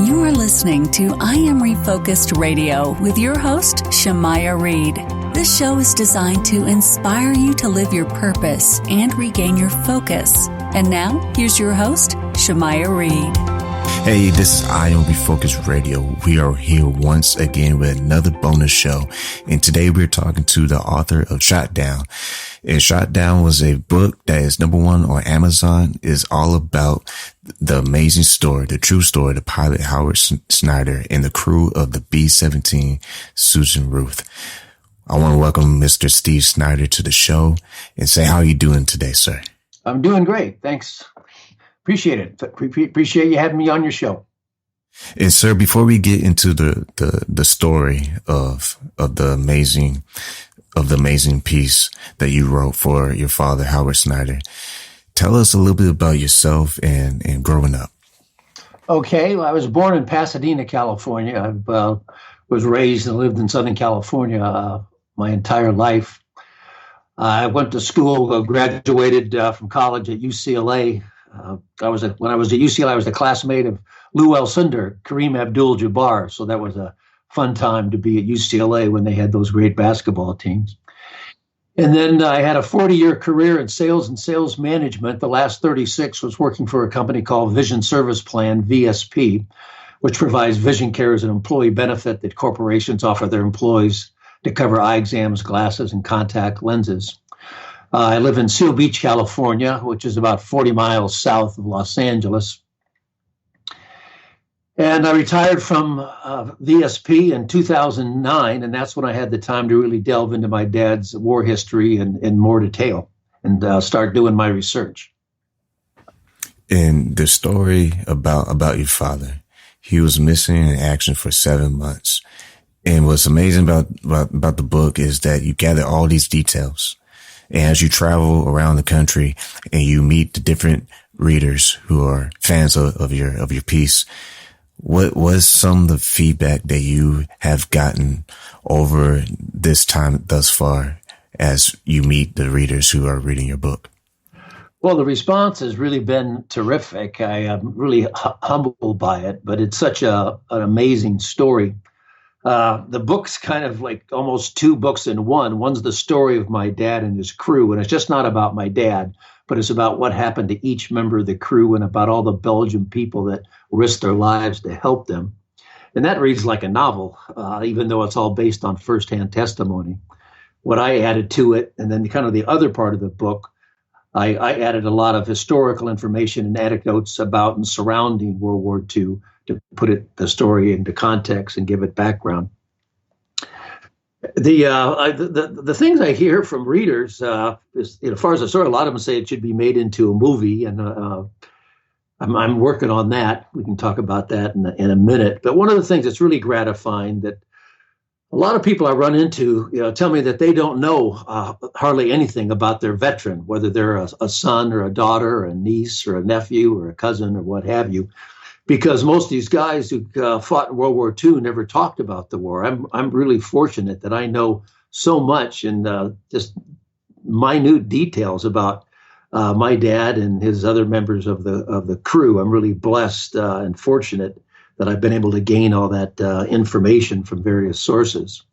You are listening to I Am Refocused Radio with your host, Shamaya Reed. This show is designed to inspire you to live your purpose and regain your focus. And now, here's your host, Shamaya Reed. Hey, this is I Am Refocused Radio. We are here once again with another bonus show. And today we're talking to the author of Shot Down. And Shot Down was a book that is #1 on Amazon. It's all about the amazing story, the true story, the pilot Howard Snyder and the crew of the B-17 Susan Ruth. I want to welcome Mr. Steve Snyder to the show and say, how are you doing today, sir? I'm doing great. Thanks. Appreciate it. Appreciate you having me on your show. And sir, before we get into the story of the amazing piece that you wrote for your father, Howard Snyder, tell us a little bit about yourself and growing up. Okay. Well, I was born in Pasadena, California. I was raised and lived in Southern California my entire life. I went to school, graduated from college at UCLA. When I was at UCLA, I was the classmate of Lou Alcindor, Kareem Abdul-Jabbar. So that was a fun time to be at UCLA when they had those great basketball teams. And then I had a 40-year career in sales and sales management. The last 36 was working for a company called Vision Service Plan, VSP, which provides vision care as an employee benefit that corporations offer their employees to cover eye exams, glasses, and contact lenses. I live in Seal Beach, California, which is about 40 miles south of Los Angeles. And I retired from VSP in 2009, and that's when I had the time to really delve into my dad's war history in more detail and start doing my research. And the story about your father, he was missing in action for 7 months. And what's amazing about the book is that you gather all these details. And as you travel around the country and you meet the different readers who are fans of your piece, what was some of the feedback that you have gotten over this time thus far as you meet the readers who are reading your book? Well, the response has really been terrific. I am really humbled by it, but it's such an amazing story. The book's kind of like almost two books in one. One's the story of my dad and his crew, and it's just not about my dad, but it's about what happened to each member of the crew and about all the Belgian people that risked their lives to help them. And that reads like a novel, even though it's all based on firsthand testimony. What I added to it, and then kind of the other part of the book, I added a lot of historical information and anecdotes about and surrounding World War II to put the story into context and give it background. The things I hear from readers, is, as far as the story, a lot of them say it should be made into a movie, and I'm working on that. We can talk about that in a minute. But one of the things that's really gratifying that a lot of people I run into, tell me that they don't know hardly anything about their veteran, whether they're a son or a daughter or a niece or a nephew or a cousin or what have you. Because most of these guys who fought in World War II never talked about the war. I'm really fortunate that I know so much and just minute details about my dad and his other members of the crew. I'm really blessed and fortunate that I've been able to gain all that information from various sources.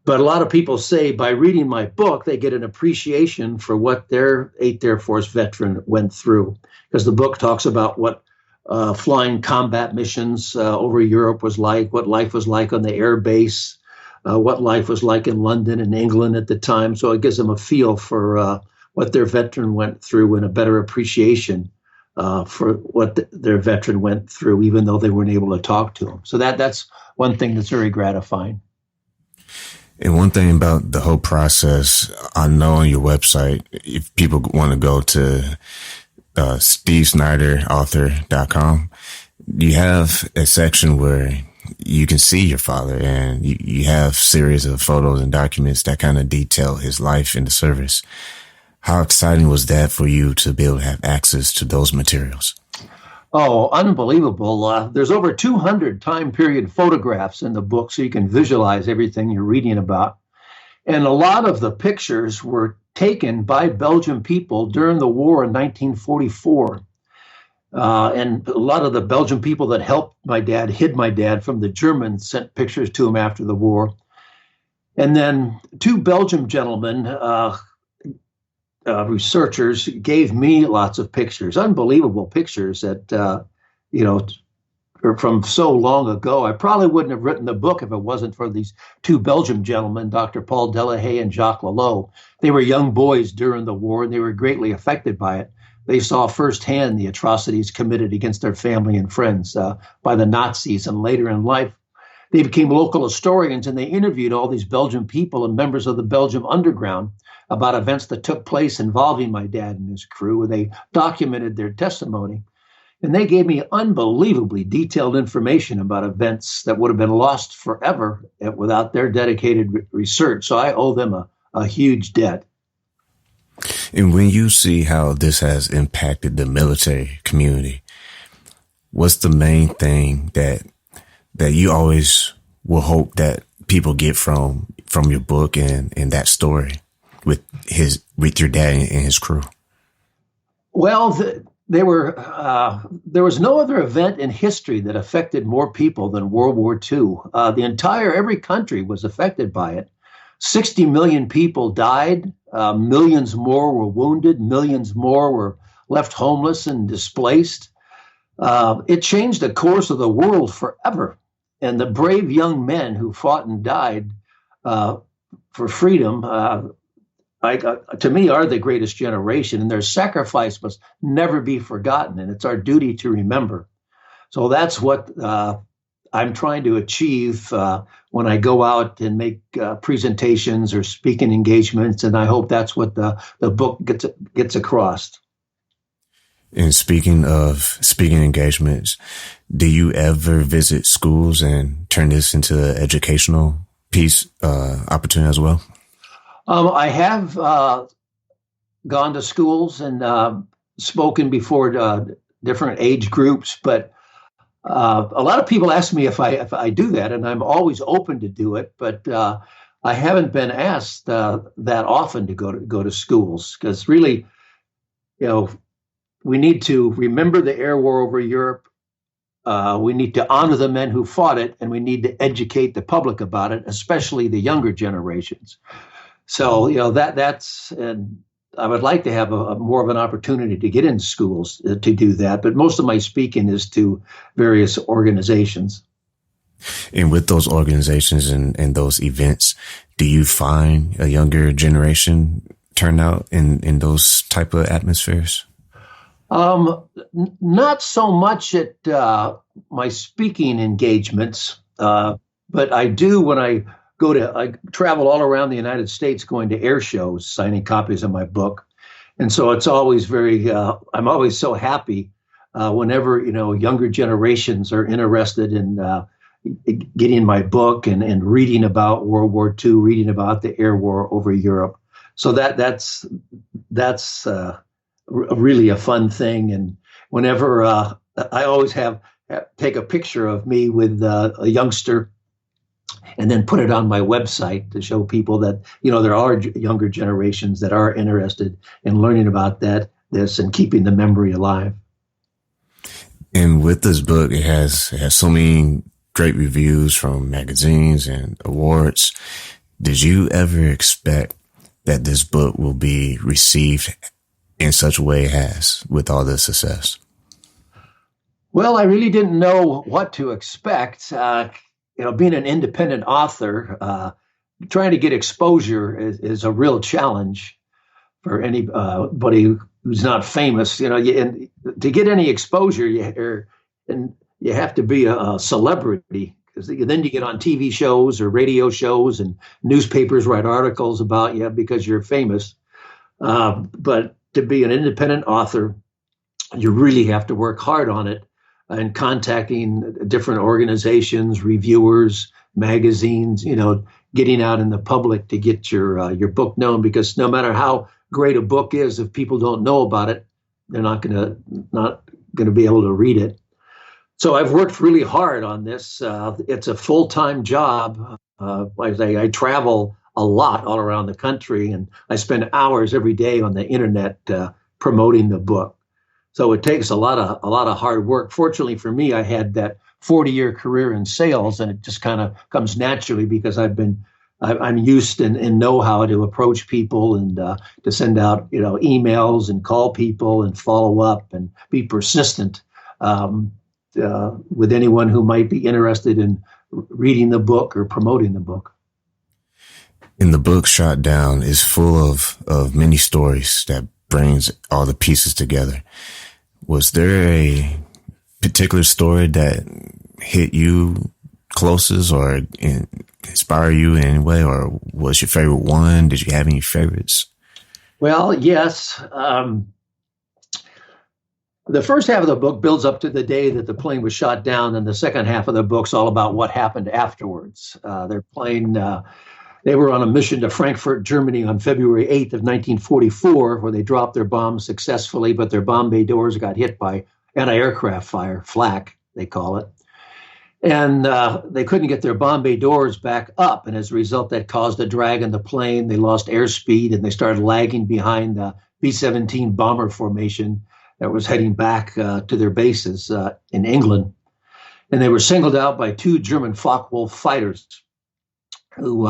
But a lot of people say by reading my book, they get an appreciation for what their 8th Air Force veteran went through, because the book talks about what flying combat missions over Europe was like, what life was like on the air base, what life was like in London and England at the time. So it gives them a feel for what their veteran went through and a better appreciation for what their veteran went through, even though they weren't able to talk to him. So that's one thing that's very gratifying. And one thing about the whole process, I know on your website, if people want to go to SteveSnyderAuthor.com, you have a section where you can see your father, and you have series of photos and documents that kind of detail his life in the service. How exciting was that for you to be able to have access to those materials? Oh, unbelievable. There's over 200 time period photographs in the book, so you can visualize everything you're reading about. And a lot of the pictures were taken by Belgian people during the war in 1944. And a lot of the Belgian people that helped my dad, hid my dad from the Germans, sent pictures to him after the war. And then two Belgian gentlemen, researchers, gave me lots of pictures, unbelievable pictures that, are from so long ago. I probably wouldn't have written the book if it wasn't for these two Belgian gentlemen, Dr. Paul Delahaye and Jacques Lelot. They were young boys during the war, and they were greatly affected by it. They saw firsthand the atrocities committed against their family and friends by the Nazis, and later in life, they became local historians, and they interviewed all these Belgian people and members of the Belgian underground about events that took place involving my dad and his crew, and they documented their testimony. And they gave me unbelievably detailed information about events that would have been lost forever without their dedicated research. So I owe them a huge debt. And when you see how this has impacted the military community, what's the main thing that you always will hope that people get from your book and that story with your dad and his crew? Well, there was no other event in history that affected more people than World War II. Every country was affected by it. 60 million people died. Millions more were wounded. Millions more were left homeless and displaced. It changed the course of the world forever. And the brave young men who fought and died for freedom, to me, are the greatest generation. And their sacrifice must never be forgotten. And it's our duty to remember. So that's what I'm trying to achieve when I go out and make presentations or speaking engagements. And I hope that's what the book gets across. And speaking of speaking engagements, do you ever visit schools and turn this into an educational piece opportunity as well? I have gone to schools and spoken before different age groups, but a lot of people ask me if I do that, and I'm always open to do it. But I haven't been asked that often to go to schools, because really, we need to remember the air war over Europe. We need to honor the men who fought it, and we need to educate the public about it, especially the younger generations. So, that's, and I would like to have more of an opportunity to get in schools to do that. But most of my speaking is to various organizations. And with those organizations and those events, do you find a younger generation turn out in those type of atmospheres? Not so much at my speaking engagements, but I do when I travel all around the United States going to air shows, signing copies of my book. And so it's always I'm always so happy whenever, younger generations are interested in getting my book and reading about World War II, reading about the air war over Europe. So that's really a fun thing. And whenever I always take a picture of me with a youngster and then put it on my website to show people that, there are younger generations that are interested in learning about this and keeping the memory alive. And with this book, it has so many great reviews from magazines and awards. Did you ever expect that this book will be received in such a way it has with all the success? Well, I really didn't know what to expect. Being an independent author, trying to get exposure is a real challenge for anybody who's not famous. And to get any exposure, you have to be a celebrity, because then you get on TV shows or radio shows, and newspapers write articles about you because you're famous. But to be an independent author, you really have to work hard on it, and contacting different organizations, reviewers, magazines, getting out in the public to get your book known, because no matter how great a book is, if people don't know about it, they're not going to be able to read it. So I've worked really hard on this. It's a full-time job. I travel a lot all around the country, and I spend hours every day on the internet promoting the book. So it takes a lot of hard work. Fortunately for me, I had that 40-year career in sales, and it just kind of comes naturally because I'm used and know how to approach people and to send out emails and call people and follow up and be persistent with anyone who might be interested in reading the book or promoting the book. And the book Shot Down is full of many stories that brings all the pieces together. Was there a particular story that hit you closest or inspire you in any way, or was your favorite one? Did you have any favorites? Well, yes. The first half of the book builds up to the day that the plane was shot down, and the second half of the book's all about what happened afterwards. Their plane, they were on a mission to Frankfurt, Germany on February 8th of 1944, where they dropped their bombs successfully, but their bomb bay doors got hit by anti-aircraft fire, flak, they call it. And they couldn't get their bomb bay doors back up. And as a result, that caused a drag in the plane. They lost airspeed and they started lagging behind the B-17 bomber formation that was heading back to their bases in England. And they were singled out by two German Focke-Wulf fighters who,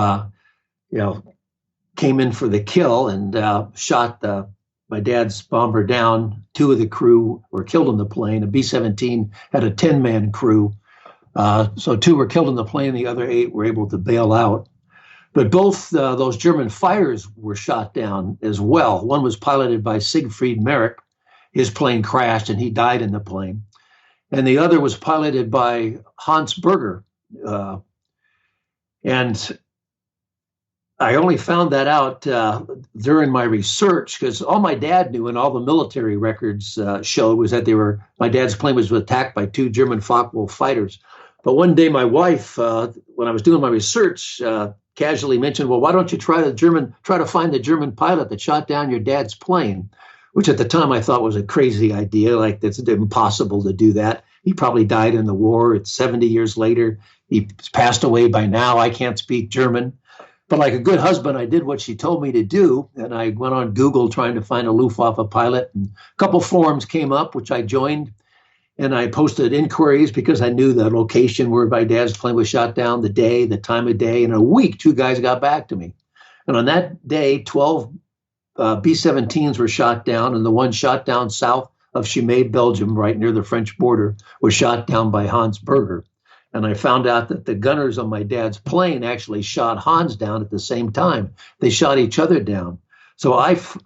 came in for the kill and shot my dad's bomber down. Two of the crew were killed in the plane. A B-17 had a 10-man crew. So two were killed in the plane. The other 8 were able to bail out. But both those German fighters were shot down as well. One was piloted by Siegfried Merrick. His plane crashed and he died in the plane. And the other was piloted by Hans Berger. And I only found that out during my research, because all my dad knew and all the military records showed was that my dad's plane was attacked by two German Focke-Wulf fighters. But one day my wife, when I was doing my research, casually mentioned, well, why don't you try to find the German pilot that shot down your dad's plane, which at the time I thought was a crazy idea. Like, it's impossible to do that. He probably died in the war. It's 70 years later. He passed away by now. I can't speak German. But like a good husband, I did what she told me to do. And I went on Google trying to find a Luftwaffe pilot. And a couple forums came up, which I joined. And I posted inquiries because I knew the location where my dad's plane was shot down, the day, the time of day. In a week, 2 guys got back to me. And on that day, 12 B-17s were shot down. And the one shot down south of Chimay, Belgium, right near the French border, was shot down by Hans Berger. And I found out that the gunners on my dad's plane actually shot Hans down at the same time. They shot each other down. So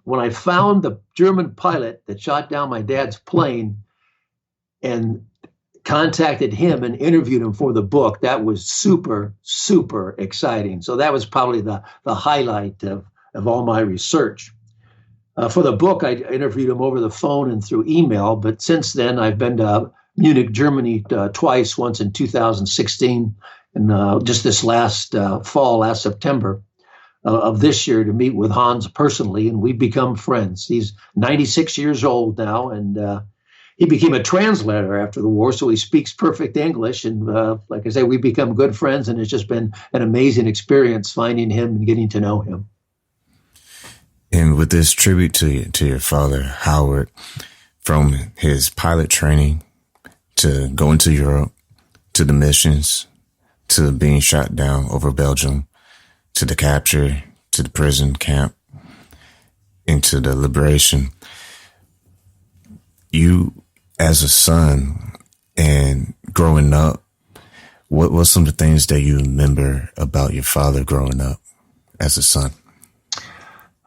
when I found the German pilot that shot down my dad's plane and contacted him and interviewed him for the book, that was super, super exciting. So that was probably the highlight of all my research. For the book, I interviewed him over the phone and through email. But since then, I've been to Munich, Germany twice, once in 2016 and just this last September of this year, to meet with Hans personally, and we've become friends. He's 96 years old now, and he became a translator after the war, so he speaks perfect English. And like I say, we've become good friends, and it's just been an amazing experience finding him and getting to know him. And with this tribute to your father, Howard, from his pilot training to going to Europe, to the missions, to being shot down over Belgium, to the capture, to the prison camp, into the liberation. You, as a son and growing up, what were some of the things that you remember about your father growing up as a son?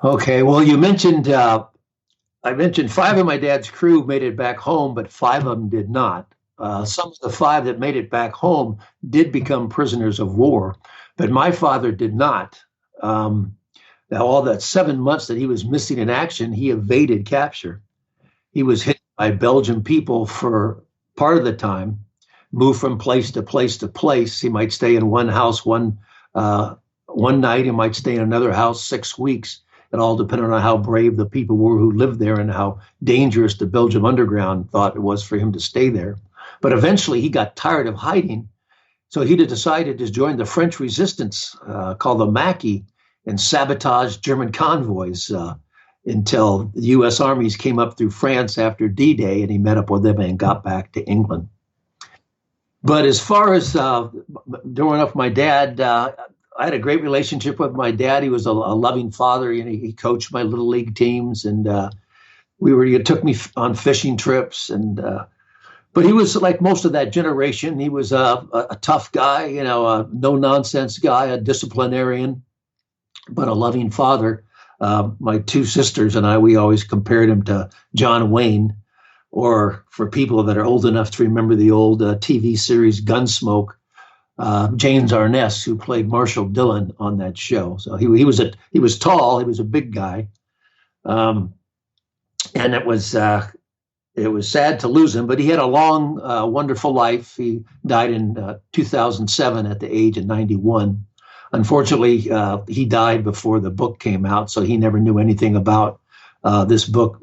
Okay, well, you mentioned, I mentioned 5 of my dad's crew made it back home, but 5 of them did not. Some of the 5 that made it back home did become prisoners of war, but my father did not. Now, all that 7 months that he was missing in action, he evaded capture. He was hit by Belgian people for part of the time, moved from place to place to place. He might stay in one house one night. He might stay in another house 6 weeks. It all depended on how brave the people were who lived there and how dangerous the Belgium underground thought it was for him to stay there. But eventually he got tired of hiding. So he decided to join the French resistance called the Maquis and sabotage German convoys. until the U.S. armies came up through France after D-Day, and he met up with them and got back to England. But as far as growing up with my dad, I had a great relationship with my dad. He was a loving father. He coached my little league teams, and he took me on fishing trips. And but he was like most of that generation. He was a tough guy, a no nonsense guy, a disciplinarian, but a loving father. My two sisters and I, we always compared him to John Wayne, or for people that are old enough to remember the old TV series Gunsmoke, James Arness, who played Marshall Dillon on that show. So he was tall, he was a big guy, and it was sad to lose him. But he had a long, wonderful life. He died in 2007 at the age of 91. Unfortunately, he died before the book came out, so he never knew anything about this book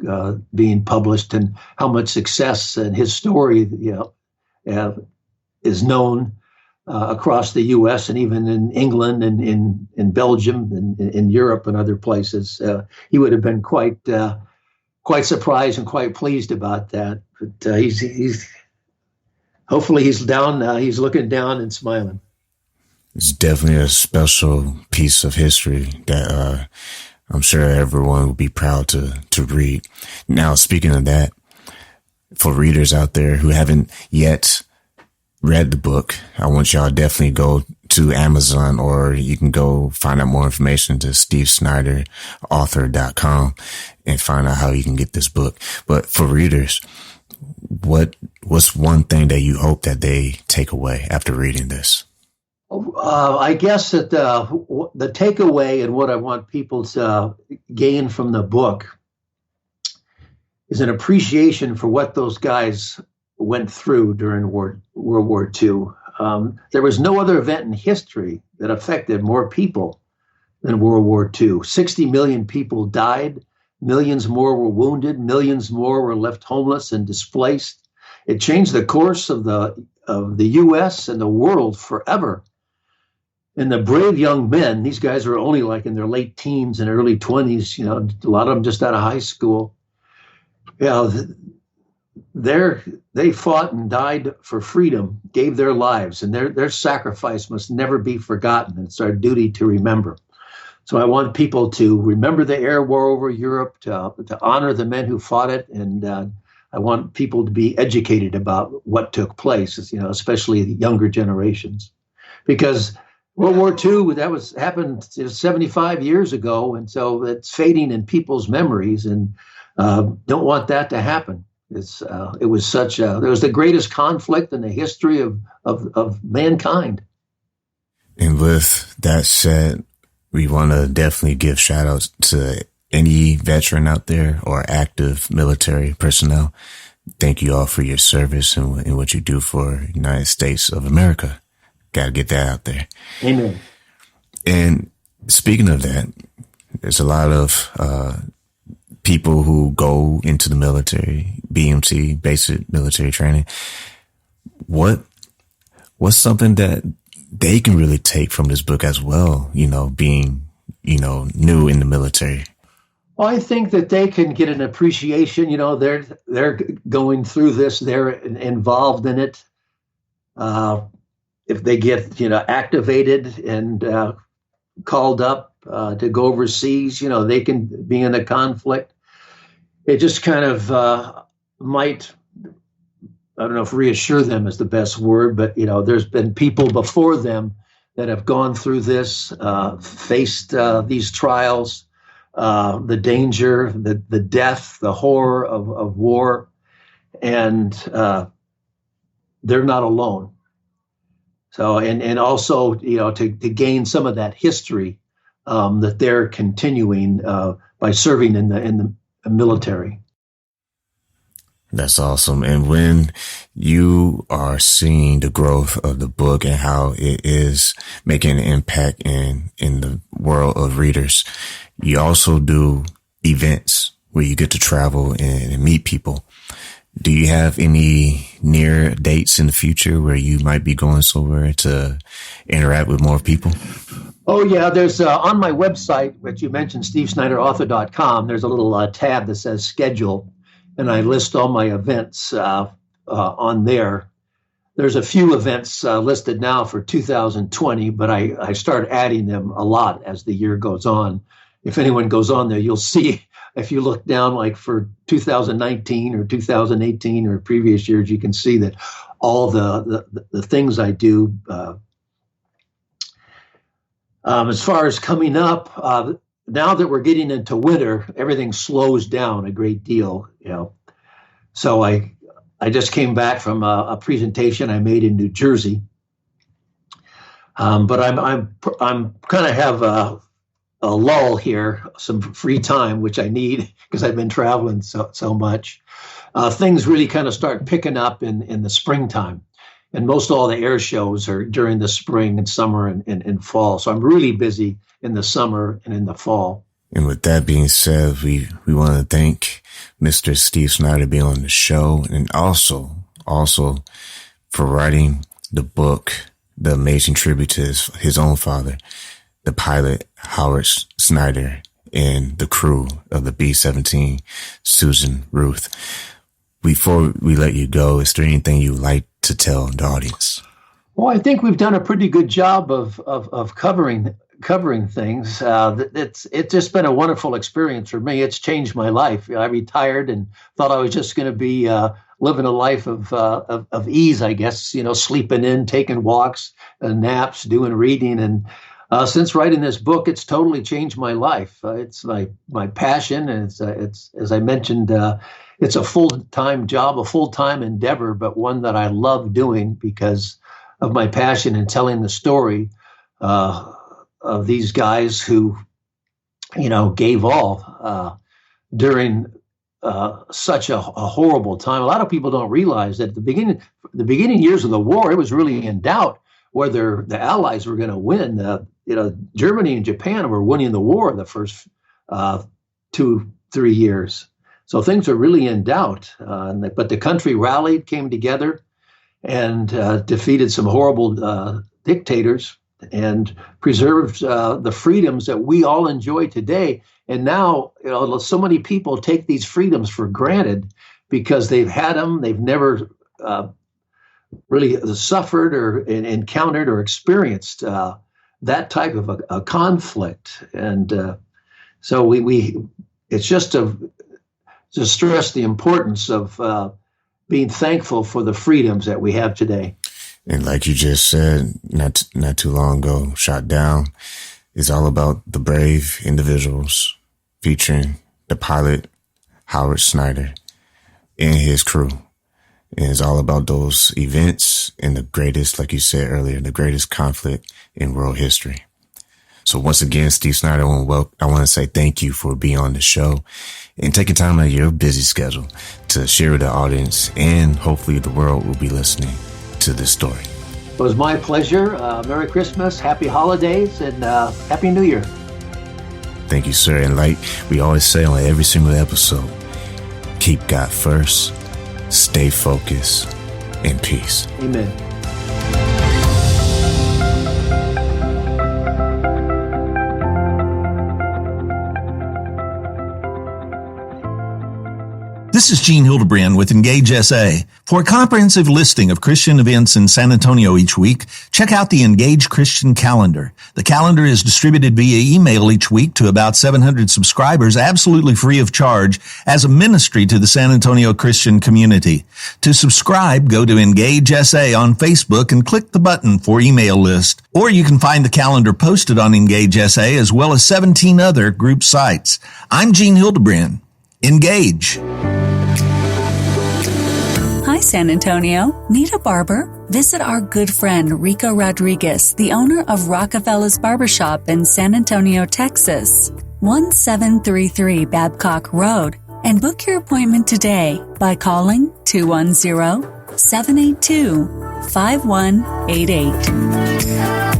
being published and how much success and his story, is known across the U.S. and even in England and in Belgium and in Europe and other places. He would have been quite surprised and quite pleased about that. But he's hopefully he's down. He's looking down and smiling. It's definitely a special piece of history that I'm sure everyone would be proud to read. Now, speaking of that, for readers out there who haven't yet read the book, I want y'all to definitely go to Amazon, or you can go find out more information to stevesnyderauthor.com and find out how you can get this book. But for readers, what's one thing that you hope that they take away after reading this? I guess that the takeaway and what I want people to gain from the book is an appreciation for what those guys went through during World War II. There was no other event in history that affected more people than World War II. 60 million people died. Millions more were wounded. Millions more were left homeless and displaced. It changed the course of the U.S. and the world forever. And the brave young men, these guys were only like in their late teens and early 20s, a lot of them just out of high school. They fought and died for freedom, gave their lives, and their sacrifice must never be forgotten. It's our duty to remember. So I want people to remember the air war over Europe, to honor the men who fought it, and I want people to be educated about what took place, especially the younger generations, because World War II, happened 75 years ago, and so it's fading in people's memories, and don't want that to happen. It was the greatest conflict in the history of mankind. And with that said, we want to definitely give shout outs to any veteran out there or active military personnel. Thank you all for your service and what you do for the United States of America. Got to get that out there. Amen. And speaking of that, there's a lot of people who go into the military, BMT, basic military training. What's something that they can really take from this book as well, being, new in the military? Well, I think that they can get an appreciation. They're going through this. They're involved in it. If they get, activated and called up to go overseas, they can be in a conflict. It just kind of might, I don't know if reassure them is the best word, but, there's been people before them that have gone through this, faced these trials, the danger, the death, the horror of war, and they're not alone. So, and also, to gain some of that history that they're continuing by serving in the military. That's awesome. And when you are seeing the growth of the book and how it is making an impact in the world of readers, you also do events where you get to travel and meet people. Do you have any near dates in the future where you might be going somewhere to interact with more people? Oh, yeah. There's on my website, which you mentioned, stevesnyderauthor.com, there's a little tab that says schedule, and I list all my events on there. There's a few events listed now for 2020, but I start adding them a lot as the year goes on. If anyone goes on there, you'll see, if you look down like for 2019 or 2018 or previous years, you can see that all the things I do. As far as coming up, now that we're getting into winter, everything slows down a great deal, So I just came back from a presentation I made in New Jersey, but I'm kind of have a lull here, some free time, which I need because I've been traveling so much. Things really kind of start picking up in the springtime, and most all the air shows are during the spring and summer and fall. So I'm really busy in the summer and in the fall. And with that being said, we want to thank Mr. Steve Snyder being on the show, and also for writing the book, The Amazing Tribute to his own father, the pilot Howard Snyder, and the crew of the B-17, Susan Ruth. Before we let you go, is there anything you'd like to tell the audience? Well, I think we've done a pretty good job of covering things. It's just been a wonderful experience for me. It's changed my life. I retired and thought I was just going to be living a life of ease, I guess. Sleeping in, taking walks, naps, doing reading, and since writing this book, it's totally changed my life. It's my passion, and it's as I mentioned, it's a full-time job, a full-time endeavor, but one that I love doing because of my passion in telling the story of these guys who, gave all during such a horrible time. A lot of people don't realize that at the beginning years of the war, it was really in doubt whether the Allies were going to win. Germany and Japan were winning the war the first 2-3 years. So things are really in doubt. But the country rallied, came together, and defeated some horrible dictators and preserved the freedoms that we all enjoy today. And now, so many people take these freedoms for granted because they've had them. They've never really suffered or encountered or experienced that type of a conflict. And so it's just to stress the importance of being thankful for the freedoms that we have today. And like you just said, not too long ago, Shot Down is all about the brave individuals, featuring the pilot Howard Snyder and his crew. And it's all about those events and the greatest, like you said earlier, the greatest conflict in world history. So once again, Steve Snyder, I want to say thank you for being on the show and taking time out of your busy schedule to share with the audience, and hopefully the world will be listening to this story. It was my pleasure. Merry Christmas, Happy Holidays, and Happy New Year. Thank you, sir. And like we always say on every single episode, keep God first, stay focused, and peace. Amen. This is Gene Hildebrand with Engage SA. For a comprehensive listing of Christian events in San Antonio each week, check out the Engage Christian Calendar. The calendar is distributed via email each week to about 700 subscribers, absolutely free of charge, as a ministry to the San Antonio Christian community. To subscribe, go to Engage SA on Facebook and click the button for email list. Or you can find the calendar posted on Engage SA as well as 17 other group sites. I'm Gene Hildebrand. Engage. Hi, San Antonio. Need a barber? Visit our good friend Rico Rodriguez, the owner of Rockefeller's Barbershop in San Antonio, Texas, 1733 Babcock Road, and book your appointment today by calling 210-782-5188.